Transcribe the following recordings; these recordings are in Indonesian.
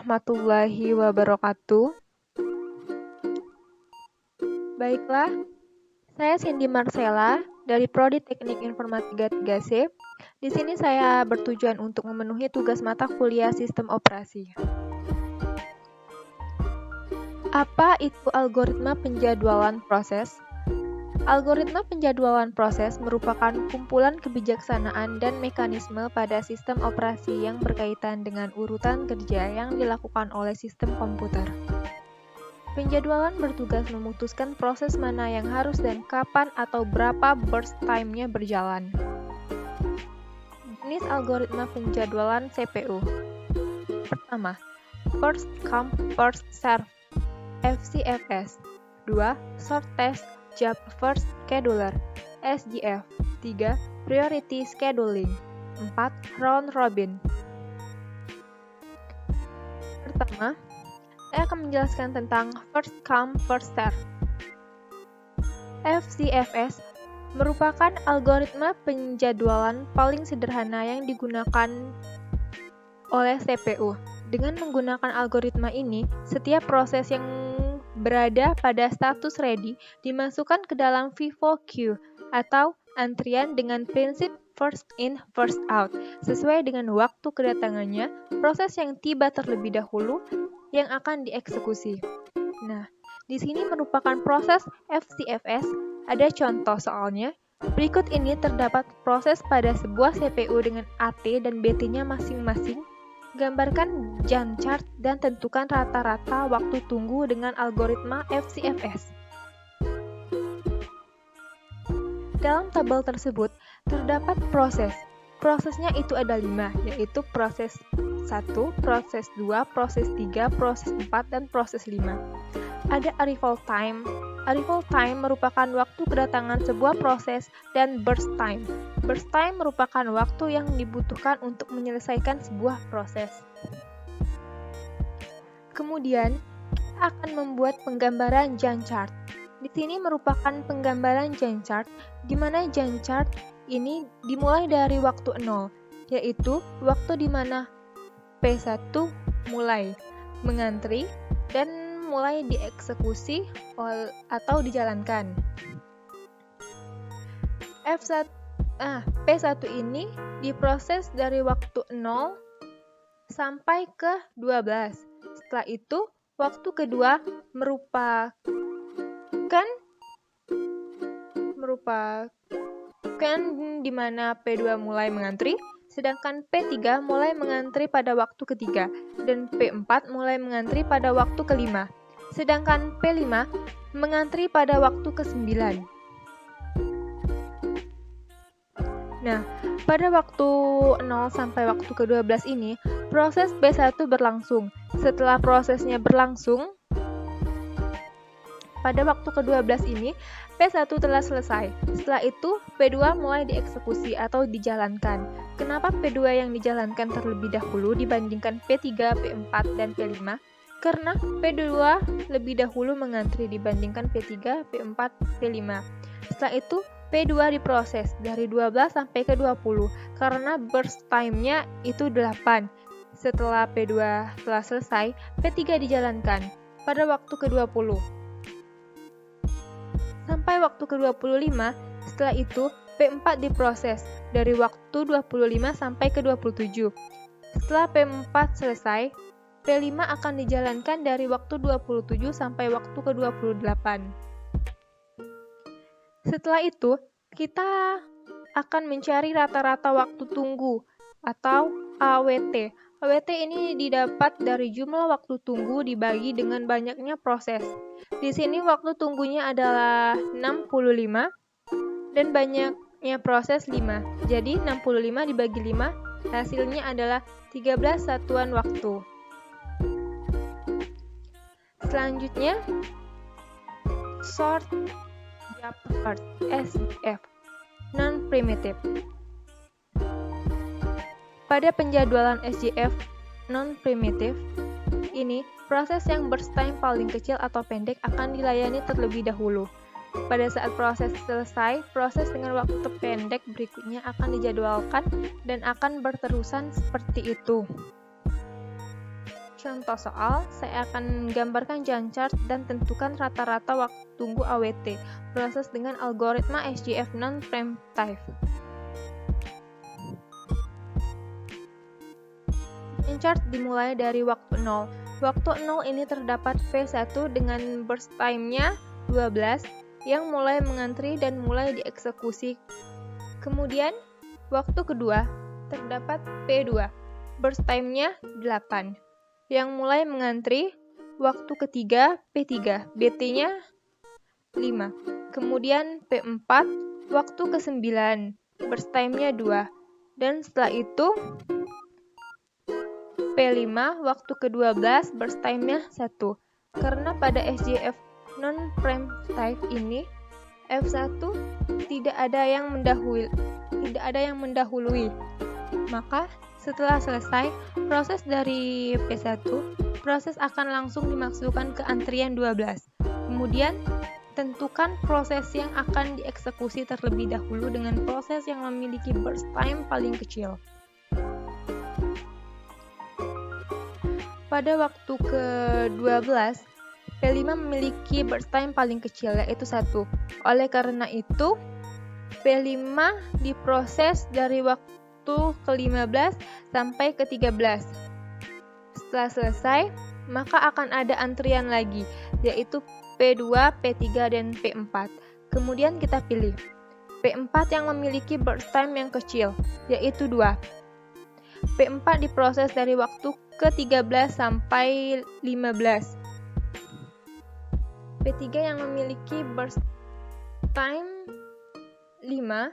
warahmatullahi wabarakatuh. Baiklah, saya Cindy Marcella dari Prodi Teknik Informatika 3C. Di sini saya bertujuan untuk memenuhi tugas mata kuliah Sistem Operasi. Apa itu algoritma penjadwalan proses? Algoritma penjadwalan proses merupakan kumpulan kebijaksanaan dan mekanisme pada sistem operasi yang berkaitan dengan urutan kerja yang dilakukan oleh sistem komputer. Penjadwalan bertugas memutuskan proses mana yang harus dan kapan atau berapa burst time-nya berjalan. Jenis algoritma penjadwalan CPU. Pertama, First Come First Serve (FCFS). 2. Short Task Job First Scheduler (SJF). 3. Priority Scheduling. 4. Round Robin. Pertama, saya akan menjelaskan tentang First Come First Serve. FCFS merupakan algoritma penjadwalan paling sederhana yang digunakan oleh CPU. Dengan menggunakan algoritma ini, setiap proses yang berada pada status ready dimasukkan ke dalam FIFO queue atau antrian dengan prinsip first in, first out. Sesuai dengan waktu kedatangannya, proses yang tiba terlebih dahulu yang akan dieksekusi. Nah, di sini merupakan proses FCFS. Ada contoh soalnya. Berikut ini terdapat proses pada sebuah CPU dengan AT dan BT-nya masing-masing. Gambarkan Gantt chart dan tentukan rata-rata waktu tunggu dengan algoritma FCFS. Dalam tabel tersebut terdapat proses. Prosesnya itu ada 5, yaitu proses 1, proses 2, proses 3, proses 4, dan proses 5. Ada arrival time. Arrival time merupakan waktu kedatangan sebuah proses dan burst time. Burst time merupakan waktu yang dibutuhkan untuk menyelesaikan sebuah proses. Kemudian, kita akan membuat penggambaran Gantt chart. Di sini merupakan penggambaran Gantt chart, di mana Gantt chart ini dimulai dari waktu 0, yaitu waktu di mana P1 mulai mengantri dan mulai dieksekusi atau dijalankan. P1 ini diproses dari waktu 0 sampai ke 12. Setelah itu, waktu kedua merupakan di mana P2 mulai mengantri, sedangkan P3 mulai mengantri pada waktu ketiga, dan P4 mulai mengantri pada waktu kelima, sedangkan P5 mengantri pada waktu ke-9. Nah, pada waktu 0 sampai waktu ke-12 ini, proses P1 berlangsung. Setelah prosesnya berlangsung, pada waktu ke-12 ini, P1 telah selesai. Setelah itu, P2 mulai dieksekusi atau dijalankan. Kenapa P2 yang dijalankan terlebih dahulu dibandingkan P3, P4, dan P5? Karena P2 lebih dahulu mengantri dibandingkan P3, P4, P5. Setelah itu, P2 diproses dari 12 sampai ke 20 karena burst time-nya itu 8. Setelah P2 telah selesai, P3 dijalankan pada waktu ke-20. Sampai waktu ke-25, setelah itu P4 diproses dari waktu 25 sampai ke 27. Setelah P4 selesai, P5 akan dijalankan dari waktu 27 sampai waktu ke-28. Setelah itu, kita akan mencari rata-rata waktu tunggu atau AWT. AWT ini didapat dari jumlah waktu tunggu dibagi dengan banyaknya proses. Di sini waktu tunggunya adalah 65 dan banyaknya proses 5. Jadi 65 dibagi 5, hasilnya adalah 13 satuan waktu. Selanjutnya, Short Job First (SJF) non-primitive. Pada penjadwalan SJF non-primitive ini, proses yang burst time paling kecil atau pendek akan dilayani terlebih dahulu. Pada saat proses selesai, proses dengan waktu terpendek berikutnya akan dijadwalkan dan akan berterusan seperti itu. contoh soal, saya akan gambarkan Gantt chart dan tentukan rata-rata waktu tunggu AWT, proses dengan algoritma SGF non-preemptive. Gantt chart dimulai dari waktu 0. Waktu 0 ini terdapat P1 dengan burst time-nya 12 yang mulai mengantri dan mulai dieksekusi. Kemudian, waktu kedua terdapat P2, burst time-nya 8 yang mulai mengantri. Waktu ketiga P3, BT-nya 5. Kemudian P4, waktu ke-9, burst time-nya 2. Dan setelah itu P5, waktu ke-12, burst time-nya 1. Karena pada SGF non-preemptive ini, F1 tidak ada yang mendahului. Maka, setelah selesai proses dari P1, proses akan langsung dimasukkan ke antrian 12. Kemudian, tentukan proses yang akan dieksekusi terlebih dahulu dengan proses yang memiliki burst time paling kecil. Pada waktu ke-12, P5 memiliki burst time paling kecil, yaitu 1. Oleh karena itu, P5 diproses dari waktu ke-15 sampai ke-13. Setelah selesai, maka akan ada antrian lagi, yaitu P2, P3, dan P4. Kemudian kita pilih P4 yang memiliki burst time yang kecil, yaitu 2. P4 diproses dari waktu ke-13 sampai 15. P3 yang memiliki burst time 5.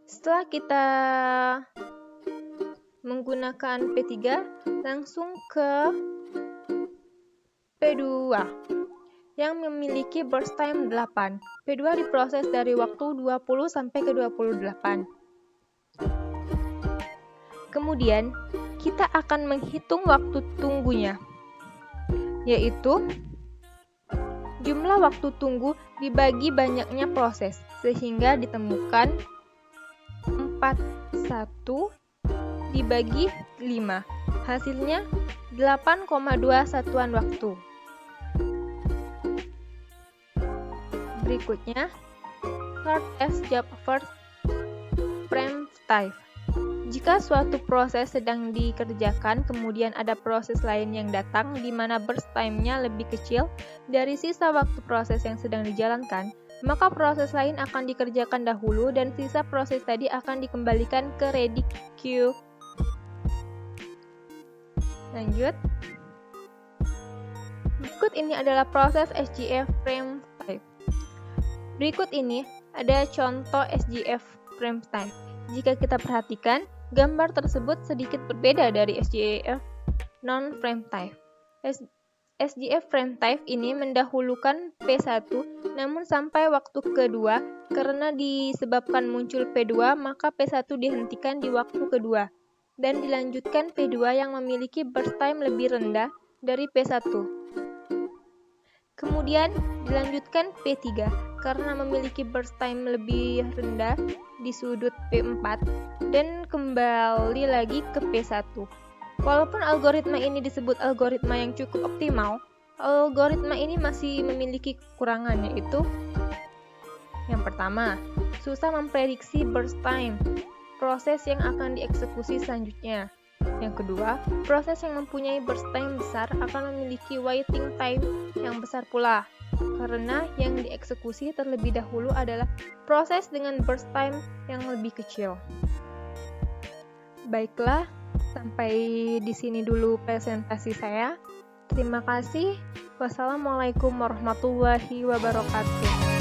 Setelah kita menggunakan P3, langsung ke P2 yang memiliki burst time 8. P2 diproses dari waktu 20 sampai ke 28. Kemudian, kita akan menghitung waktu tunggunya, yaitu jumlah waktu tunggu dibagi banyaknya proses, sehingga ditemukan 41 dibagi 5. Hasilnya 8,2 satuan waktu. Berikutnya, start SGF first preemptive. Jika suatu proses sedang dikerjakan, kemudian ada proses lain yang datang di mana burst time-nya lebih kecil dari sisa waktu proses yang sedang dijalankan, maka proses lain akan dikerjakan dahulu dan sisa proses tadi akan dikembalikan ke ready queue. Lanjut. Berikut ini adalah proses SGF preemptive. Berikut ini ada contoh SGF preemptive. Jika kita perhatikan, gambar tersebut sedikit berbeda dari SGF non-preemptive. SGF preemptive ini mendahulukan P1, namun sampai waktu kedua, karena disebabkan muncul P2, maka P1 dihentikan di waktu kedua, dan dilanjutkan P2 yang memiliki burst time lebih rendah dari P1. Kemudian dilanjutkan P3 karena memiliki burst time lebih rendah di sudut P4 dan kembali lagi ke P1. Walaupun algoritma ini disebut algoritma yang cukup optimal, algoritma ini masih memiliki kekurangan, yaitu yang pertama, susah memprediksi burst time, proses yang akan dieksekusi selanjutnya. Yang kedua, proses yang mempunyai burst time besar akan memiliki waiting time yang besar pula, karena yang dieksekusi terlebih dahulu adalah proses dengan burst time yang lebih kecil. Baiklah, sampai di sini dulu presentasi saya. Terima kasih. Wassalamualaikum warahmatullahi wabarakatuh.